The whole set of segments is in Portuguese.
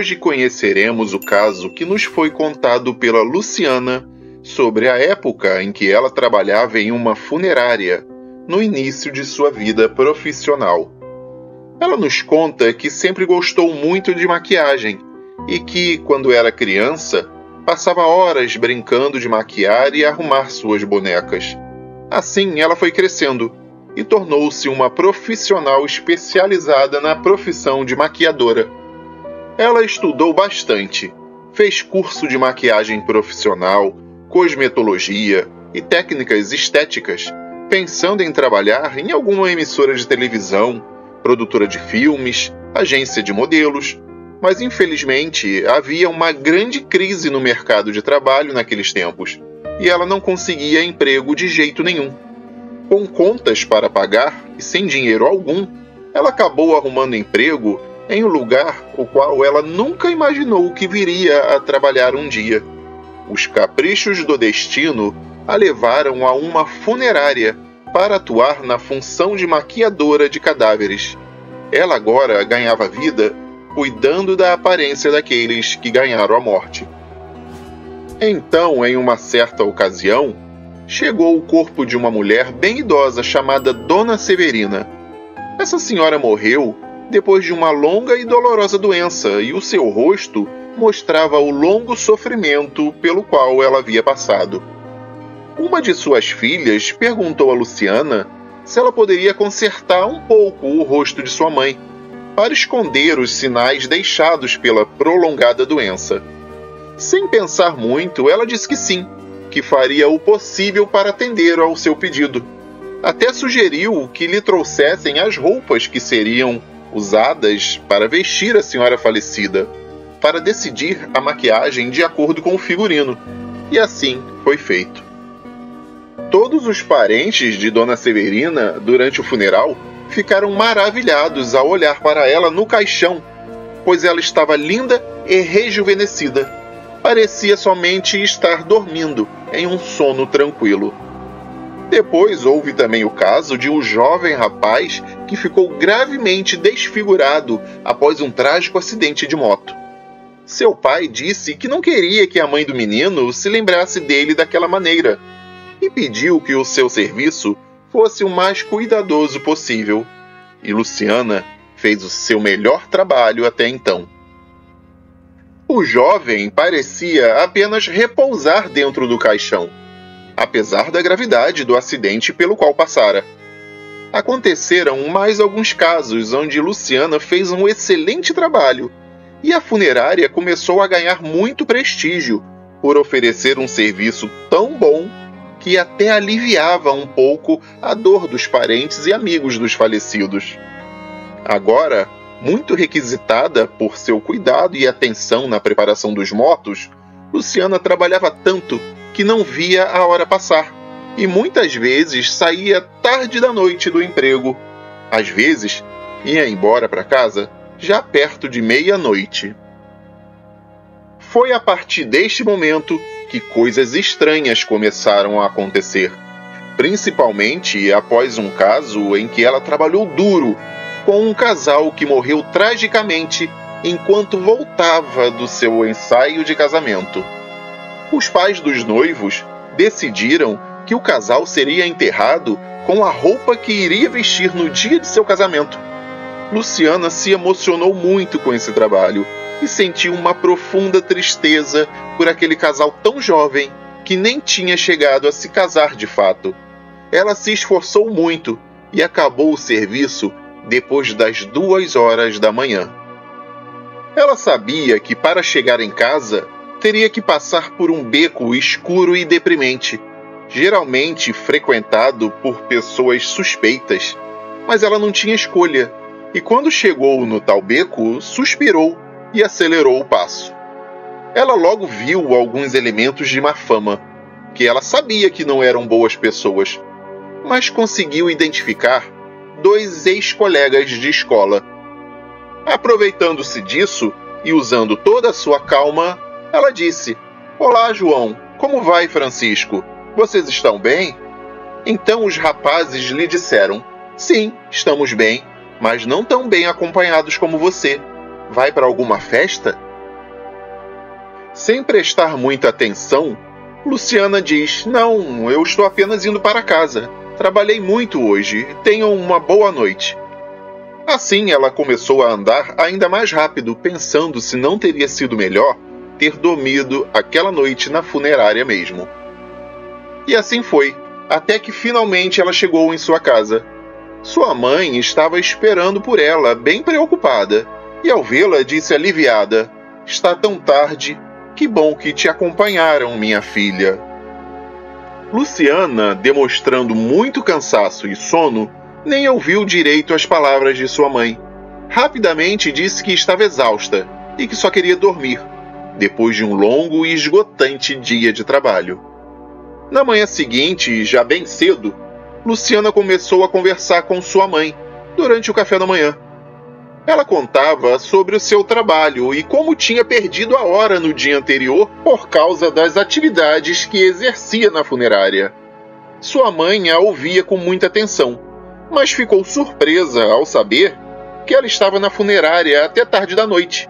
hoje conheceremos o caso que nos foi contado pela Luciana sobre a época em que ela trabalhava em uma funerária, no início de sua vida profissional. Ela nos conta que sempre gostou muito de maquiagem e que, quando era criança, passava horas brincando de maquiar e arrumar suas bonecas. Assim, ela foi crescendo e tornou-se uma profissional especializada na profissão de maquiadora. Ela estudou bastante, fez curso de maquiagem profissional, cosmetologia e técnicas estéticas, pensando em trabalhar em alguma emissora de televisão, produtora de filmes, agência de modelos, mas infelizmente havia uma grande crise no mercado de trabalho naqueles tempos e ela não conseguia emprego de jeito nenhum. Com contas para pagar e sem dinheiro algum, ela acabou arrumando emprego em um lugar o qual ela nunca imaginou que viria a trabalhar um dia. Os caprichos do destino a levaram a uma funerária para atuar na função de maquiadora de cadáveres. Ela agora ganhava vida cuidando da aparência daqueles que ganharam a morte. Então, em uma certa ocasião, chegou o corpo de uma mulher bem idosa chamada Dona Severina. Essa senhora morreu depois de uma longa e dolorosa doença e o seu rosto mostrava o longo sofrimento pelo qual ela havia passado. Uma de suas filhas perguntou a Luciana se ela poderia consertar um pouco o rosto de sua mãe, para esconder os sinais deixados pela prolongada doença. Sem pensar muito, ela disse que sim, que faria o possível para atender ao seu pedido. Até sugeriu que lhe trouxessem as roupas que seriam usadas para vestir a senhora falecida, para decidir a maquiagem de acordo com o figurino. E assim foi feito. Todos os parentes de Dona Severina, durante o funeral, ficaram maravilhados ao olhar para ela no caixão, pois ela estava linda e rejuvenescida. Parecia somente estar dormindo em um sono tranquilo. Depois houve também o caso de um jovem rapaz que ficou gravemente desfigurado após um trágico acidente de moto. Seu pai disse que não queria que a mãe do menino se lembrasse dele daquela maneira e pediu que o seu serviço fosse o mais cuidadoso possível. E Luciana fez o seu melhor trabalho até então. O jovem parecia apenas repousar dentro do caixão, apesar da gravidade do acidente pelo qual passara. Aconteceram mais alguns casos onde Luciana fez um excelente trabalho e a funerária começou a ganhar muito prestígio por oferecer um serviço tão bom que até aliviava um pouco a dor dos parentes e amigos dos falecidos. Agora, muito requisitada por seu cuidado e atenção na preparação dos mortos, Luciana trabalhava tanto que não via a hora passar, e muitas vezes saía tarde da noite do emprego. Às vezes, ia embora para casa já perto de meia-noite. Foi a partir deste momento que coisas estranhas começaram a acontecer, principalmente após um caso em que ela trabalhou duro com um casal que morreu tragicamente enquanto voltava do seu ensaio de casamento. Os pais dos noivos decidiram que o casal seria enterrado com a roupa que iria vestir no dia de seu casamento. Luciana se emocionou muito com esse trabalho e sentiu uma profunda tristeza por aquele casal tão jovem que nem tinha chegado a se casar de fato. Ela se esforçou muito e acabou o serviço depois das 2 horas da manhã. Ela sabia que para chegar em casa teria que passar por um beco escuro e deprimente, geralmente frequentado por pessoas suspeitas, mas ela não tinha escolha, e quando chegou no tal beco, suspirou e acelerou o passo. Ela logo viu alguns elementos de má fama, que ela sabia que não eram boas pessoas, mas conseguiu identificar 2 ex-colegas de escola. Aproveitando-se disso e usando toda a sua calma, ela disse: "Olá, João, como vai, Francisco? Vocês estão bem?" Então os rapazes lhe disseram: "Sim, estamos bem, mas não tão bem acompanhados como você. Vai para alguma festa? Sem prestar muita atenção, Luciana diz: "Não, eu estou apenas indo para casa. Trabalhei muito hoje. Tenham uma boa noite." Assim, ela começou a andar ainda mais rápido, pensando se não teria sido melhor ter dormido aquela noite na funerária mesmo. E assim foi, até que finalmente ela chegou em sua casa. Sua mãe estava esperando por ela, bem preocupada, e ao vê-la disse aliviada: "Está tão tarde, que bom que te acompanharam, minha filha." Luciana, demonstrando muito cansaço e sono, nem ouviu direito as palavras de sua mãe. Rapidamente disse que estava exausta e que só queria dormir, depois de um longo e esgotante dia de trabalho. Na manhã seguinte, já bem cedo, Luciana começou a conversar com sua mãe durante o café da manhã. Ela contava sobre o seu trabalho e como tinha perdido a hora no dia anterior por causa das atividades que exercia na funerária. Sua mãe a ouvia com muita atenção, mas ficou surpresa ao saber que ela estava na funerária até tarde da noite.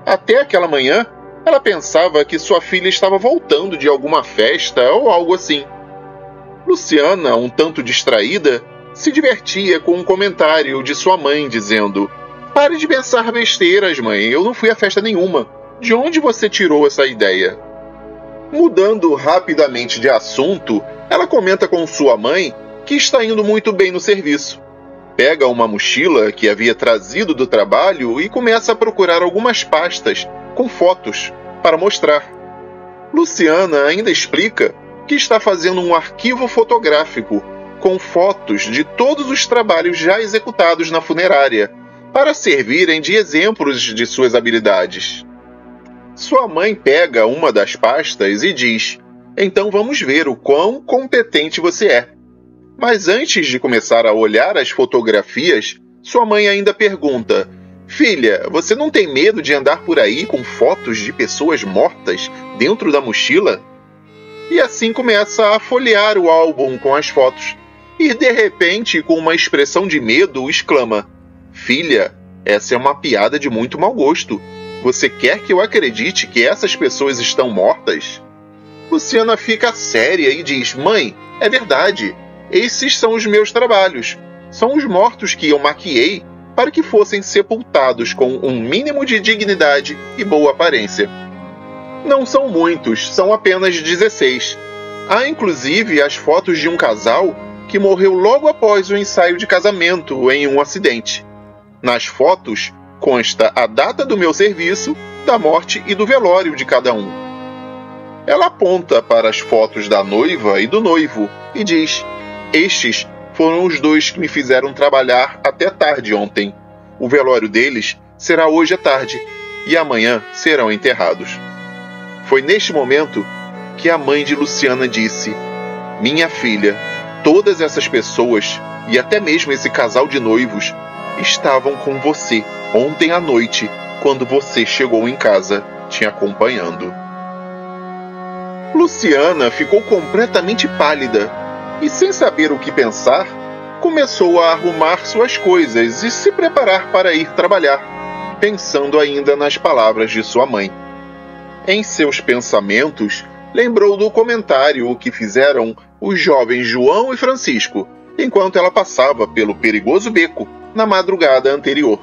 Até aquela manhã, ela pensava que sua filha estava voltando de alguma festa ou algo assim. Luciana, um tanto distraída, se divertia com um comentário de sua mãe dizendo: "Pare de pensar besteiras, mãe, eu não fui a festa nenhuma. De onde você tirou essa ideia?" Mudando rapidamente de assunto, ela comenta com sua mãe que está indo muito bem no serviço. Pega uma mochila que havia trazido do trabalho e começa a procurar algumas pastas com fotos para mostrar. Luciana ainda explica que está fazendo um arquivo fotográfico com fotos de todos os trabalhos já executados na funerária, para servirem de exemplos de suas habilidades. Sua mãe pega uma das pastas e diz: "Então vamos ver o quão competente você é." Mas antes de começar a olhar as fotografias, sua mãe ainda pergunta: "Filha, você não tem medo de andar por aí com fotos de pessoas mortas dentro da mochila?" E assim começa a folhear o álbum com as fotos. E de repente, com uma expressão de medo, exclama: "Filha, essa é uma piada de muito mau gosto. Você quer que eu acredite que essas pessoas estão mortas?" Luciana fica séria e diz: "Mãe, é verdade. Esses são os meus trabalhos. São os mortos que eu maquiei para que fossem sepultados com um mínimo de dignidade e boa aparência. Não são muitos, são apenas 16. Há inclusive as fotos de um casal que morreu logo após o ensaio de casamento em um acidente. Nas fotos consta a data do meu serviço, da morte e do velório de cada um." Ela aponta para as fotos da noiva e do noivo e diz: "Estes foram os dois que me fizeram trabalhar até tarde ontem. O velório deles será hoje à tarde e amanhã serão enterrados." Foi neste momento que a mãe de Luciana disse: "Minha filha, todas essas pessoas, e até mesmo esse casal de noivos, estavam com você ontem à noite, quando você chegou em casa, te acompanhando." Luciana ficou completamente pálida e, sem saber o que pensar, começou a arrumar suas coisas e se preparar para ir trabalhar, pensando ainda nas palavras de sua mãe. Em seus pensamentos, lembrou do comentário que fizeram os jovens João e Francisco, enquanto ela passava pelo perigoso beco na madrugada anterior.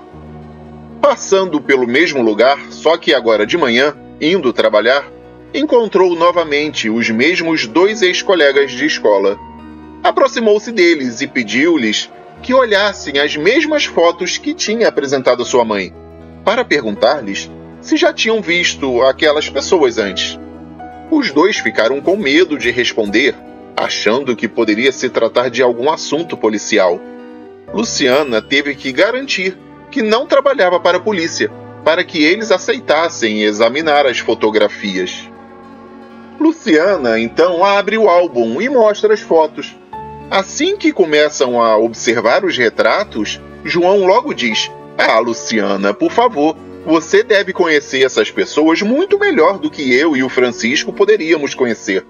Passando pelo mesmo lugar, só que agora de manhã, indo trabalhar, encontrou novamente os mesmos dois ex-colegas de escola. Aproximou-se deles e pediu-lhes que olhassem as mesmas fotos que tinha apresentado a sua mãe, para perguntar-lhes se já tinham visto aquelas pessoas antes. Os dois ficaram com medo de responder, achando que poderia se tratar de algum assunto policial. Luciana teve que garantir que não trabalhava para a polícia, para que eles aceitassem examinar as fotografias. Luciana então abre o álbum e mostra as fotos. Assim que começam a observar os retratos, João logo diz: "Ah, Luciana, por favor, você deve conhecer essas pessoas muito melhor do que eu e o Francisco poderíamos conhecer.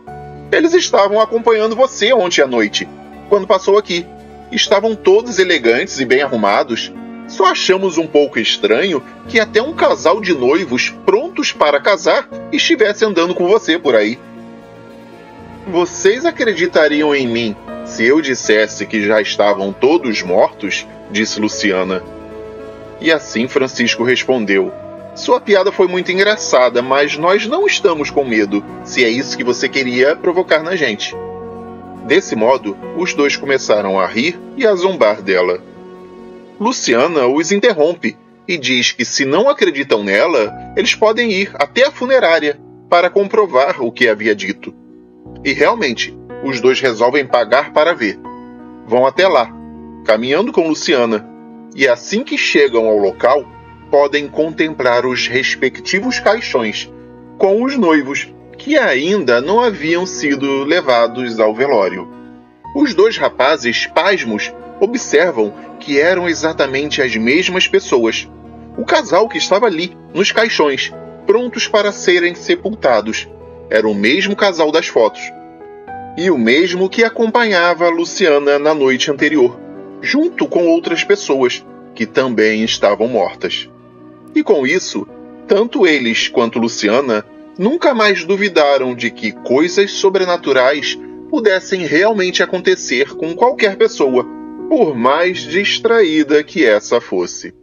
Eles estavam acompanhando você ontem à noite, quando passou aqui. Estavam todos elegantes e bem arrumados. Só achamos um pouco estranho que até um casal de noivos prontos para casar estivesse andando com você por aí. Vocês acreditariam em mim se eu dissesse que já estavam todos mortos? Disse Luciana. E assim Francisco respondeu: sua piada foi muito engraçada, mas nós não estamos com medo, se é isso que você queria provocar na gente. Desse modo, os dois começaram a rir e a zombar dela. Luciana os interrompe e diz que se não acreditam nela, eles podem ir até a funerária para comprovar o que havia dito. E realmente, os dois resolvem pagar para ver. Vão até lá, caminhando com Luciana, e assim que chegam ao local, podem contemplar os respectivos caixões com os noivos, que ainda não haviam sido levados ao velório. Os dois rapazes, pasmos, observam que eram exatamente as mesmas pessoas. O casal que estava ali, nos caixões, prontos para serem sepultados, era o mesmo casal das fotos. E o mesmo que acompanhava a Luciana na noite anterior, junto com outras pessoas, que também estavam mortas. E com isso, tanto eles quanto Luciana nunca mais duvidaram de que coisas sobrenaturais pudessem realmente acontecer com qualquer pessoa, por mais distraída que essa fosse.